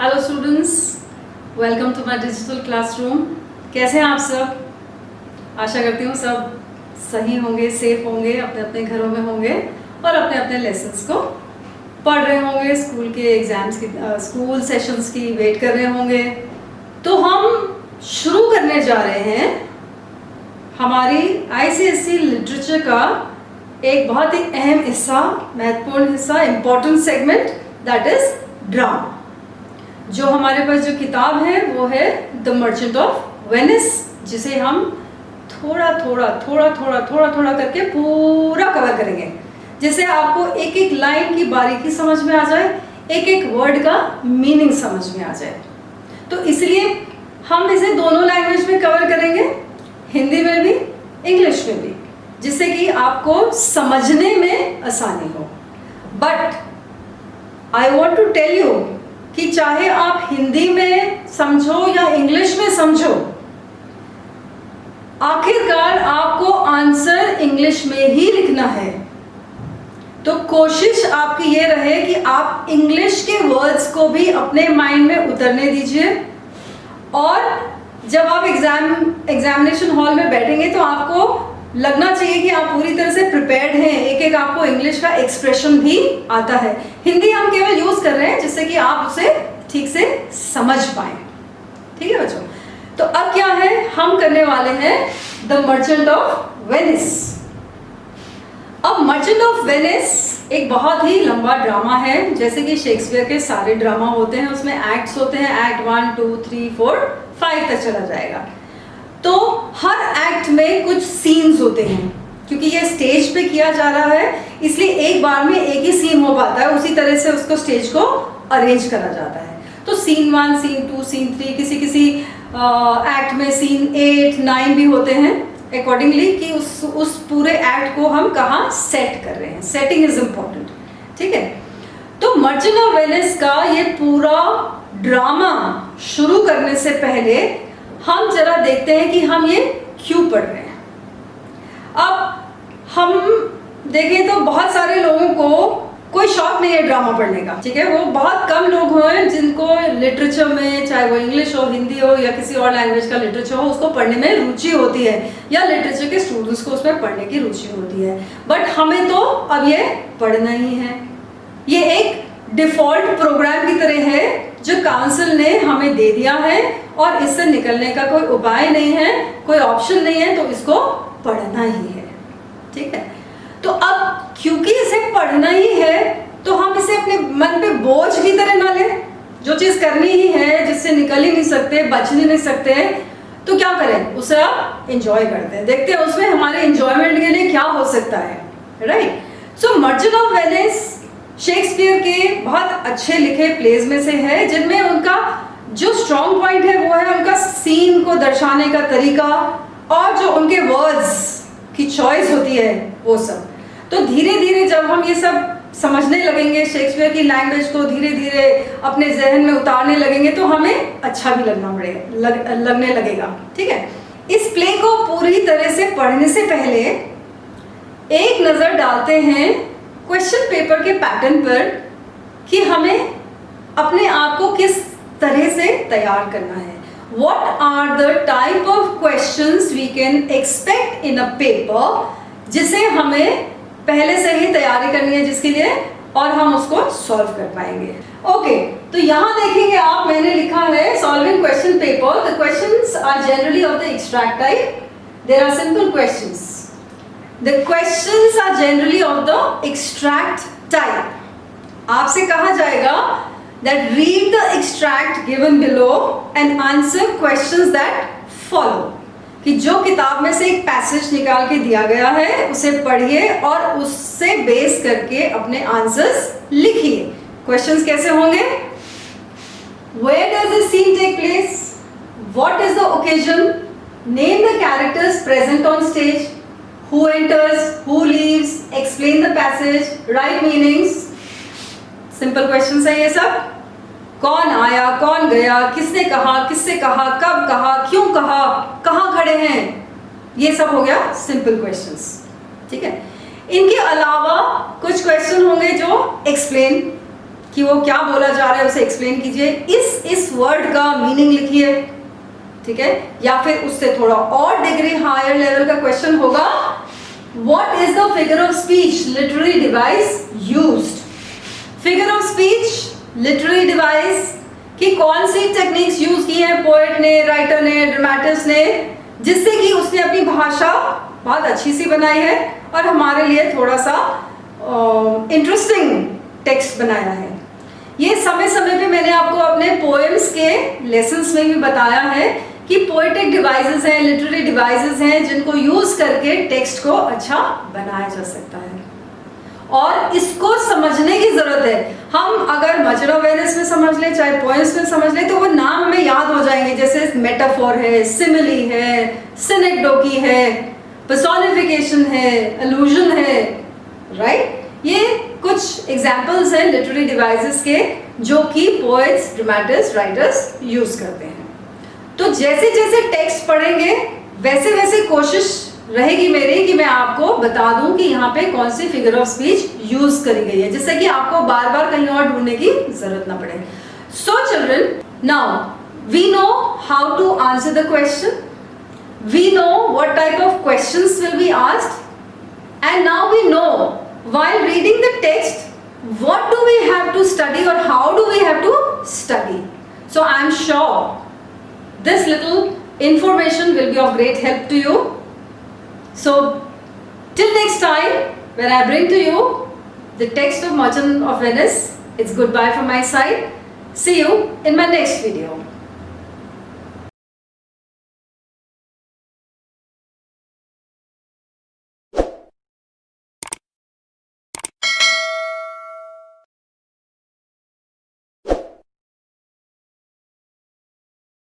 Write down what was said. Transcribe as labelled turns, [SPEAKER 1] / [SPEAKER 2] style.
[SPEAKER 1] Hello students, welcome to my digital classroom. कैसे हैं आप सब? आशा करती हूँ सब सही होंगे, सेफ होंगे, अपने अपने घरों में होंगे और अपने अपने लेसन्स को पढ़ रहे होंगे, स्कूल के एग्ज़ाम्स की स्कूल सेशंस की वेट कर रहे होंगे। तो हम शुरू करने जा रहे हैं हमारी आईसीएसई लिटरेचर का एक बहुत ही अहम हिस्सा, महत्वपूर्ण हिस्सा, important segment, that is drama. जो हमारे पास जो किताब है वो है द मर्चेंट ऑफ वेनिस, जिसे हम थोड़ा थोड़ा करके पूरा कवर करेंगे, जिससे आपको एक एक लाइन की बारीकी समझ में आ जाए, एक एक वर्ड का मीनिंग समझ में आ जाए। तो इसलिए हम इसे दोनों लैंग्वेज में कवर करेंगे, हिंदी में भी, इंग्लिश में भी, जिससे कि आपको समझने में आसानी हो। But I want to tell you कि चाहे आप हिंदी में समझो या इंग्लिश में समझो, आखिरकार आपको आंसर इंग्लिश में ही लिखना है। तो कोशिश आपकी ये रहे कि आप इंग्लिश के वर्ड्स को भी अपने माइंड में उतरने दीजिए, और जब आप एग्जामिनेशन हॉल में बैठेंगे तो आपको लगना चाहिए कि आप पूरी तरह से प्रिपेयर्ड हैं, एक एक आपको इंग्लिश का एक्सप्रेशन भी आता है। हिंदी हम केवल यूज कर रहे हैं जिससे कि आप उसे ठीक से समझ पाए। ठीक है बच्चों? तो अब क्या है, हम करने वाले हैं द मर्चेंट ऑफ वेनिस। अब मर्चेंट ऑफ वेनिस एक बहुत ही लंबा ड्रामा है, जैसे कि शेक्सपियर के सारे ड्रामा होते हैं, उसमें एक्ट्स होते हैं, एक्ट 1, 2, 3, 4, 5 तक चला जाएगा। तो हर एक्ट में कुछ सीन्स होते हैं, क्योंकि ये स्टेज पे किया जा रहा है इसलिए एक बार में एक ही सीन हो पाता है, उसी तरह से उसको स्टेज को अरेंज करा जाता है। तो सीन 1, सीन 2, सीन 3, किसी किसी एक्ट में सीन 8, 9 भी होते हैं, अकॉर्डिंगली कि उस पूरे एक्ट को हम कहाँ सेट कर रहे हैं। Setting is important. ठीक है? तो मर्चेंट ऑफ वेनिस का ये पूरा ड्रामा शुरू करने से पहले हम जरा देखते हैं कि हम ये क्यों पढ़ रहे हैं। अब हम देखें तो बहुत सारे लोगों को कोई शौक नहीं है ड्रामा पढ़ने का। ठीक है? वो बहुत कम लोग हैं जिनको लिटरेचर में, चाहे वो इंग्लिश हो, हिंदी हो या किसी और लैंग्वेज का लिटरेचर हो, उसको पढ़ने में रुचि होती है, या लिटरेचर के स्टूडेंट्स को उसमें पढ़ने की रुचि होती है। बट हमें तो अब ये पढ़ना ही है। ये एक डिफॉल्ट प्रोग्राम की तरह है जो काउंसिल ने हमें दे दिया है, और इससे निकलने का कोई उपाय नहीं है, कोई ऑप्शन नहीं है, तो इसको पढ़ना ही है। ठीक है? तो अब क्योंकि इसे पढ़ना ही है तो हम इसे अपने मन पे बोझ की तरह ना लें। जो चीज करनी ही है, जिससे निकल ही नहीं सकते, बच ही नहीं सकते, तो क्या करें, उसे आप एंजॉय करते हैं, देखते हैं उसमें हमारे एंजॉयमेंट के लिए क्या हो सकता है। Right? So merchant of Venice Shakespeare के बहुत अच्छे लिखे प्लेज में से है, जिनमें उनका जो स्ट्रॉन्ग पॉइंट है वो है उनका सीन को दर्शाने का तरीका, और जो उनके वर्ड्स की चॉइस होती है वो सब। तो धीरे धीरे जब हम ये सब समझने लगेंगे, शेक्सपियर की लैंग्वेज को धीरे धीरे अपने जहन में उतारने लगेंगे, तो हमें अच्छा भी लगने लगेगा। ठीक है? इस प्ले को पूरी तरह से पढ़ने से पहले एक नज़र डालते हैं क्वेश्चन पेपर के पैटर्न पर, कि हमें अपने आप को किस तरह से तैयार करना है। What are the type of questions we can expect in a paper, जिसे हमें पहले से ही तैयारी करनी है जिसके लिए, और हम उसको सॉल्व कर पाएंगे। ओके, तो यहाँ देखेंगे आप, मैंने लिखा है solving question paper. The questions are generally of the extract type. There are simple questions. The questions are generally of the extract type। आपसे कहा जाएगा that read the extract given below and answer questions that follow। कि जो किताब में से एक passage निकाल के दिया गया है उसे पढ़िए और उससे बेस करके अपने आंसर्स लिखिए। क्वेश्चंस कैसे होंगे? Where does the scene take place? What is the occasion? Name the characters present on stage। Who enters, who leaves, explain the passage, write meanings। Simple questions है ये सब। कौन आया, कौन गया, किसने कहा, किससे कहा, कब कहा, क्यों कहा, कहाँ खड़े हैं, ये सब हो गया सिंपल क्वेश्चंस। ठीक है? इनके अलावा कुछ क्वेश्चन होंगे जो एक्सप्लेन, कि वो क्या बोला जा रहा है उसे एक्सप्लेन कीजिए, इस वर्ड का मीनिंग लिखिए, ठीक है। या फिर उससे थोड़ा और डिग्री हायर लेवल का क्वेश्चन होगा, what is the figure of speech literary device used. Figure of speech literary device कि कौन सी टेक्निक्स यूज की है पोएट ने, राइटर ने, ड्रामेटिस्ट ने, जिससे कि उसने अपनी भाषा बहुत अच्छी सी बनाई है और हमारे लिए थोड़ा सा इंटरेस्टिंग टेक्स्ट बनाया है। ये समय समय पे मैंने आपको अपने पोएम्स के लेसन्स में भी बताया है कि पोएटिक डिवाइसेस हैं, लिटरेरी डिवाइसेस हैं, जिनको यूज करके टेक्स्ट को अच्छा बनाया जा सकता है और इसको समझने की जरूरत है। हम अगर मर्जर ऑफ वेनिस में समझ लें, चाहे पोएम्स में समझ लें, तो वो नाम हमें याद हो जाएंगे, जैसे मेटाफोर है, सिमिली है, सिनेक्डोकी है, पर्सोनिफिकेशन है, अलूजन है, राइट। ये कुछ एग्जाम्पल्स हैं लिटरेरी डिवाइसेस के जो कि पोएट्स, ड्रामेटिस्ट, राइटर्स यूज करते हैं। तो जैसे जैसे टेक्स्ट पढ़ेंगे वैसे वैसे कोशिश रहेगी मेरी कि मैं आपको बता दूं कि यहाँ पे कौन सी फिगर ऑफ स्पीच यूज करी गई है, जिससे कि आपको बार बार कहीं और ढूंढने की जरूरत ना पड़े। So children, now we know how to answer the question, we know what type of questions will be asked, and now we know while reading the text what do we have to study or how do we have to study. So I am sure this little information will be of great help to you. So till next time when I bring to you the text of Merchant of Venice, it's goodbye from my side. See you in my next video.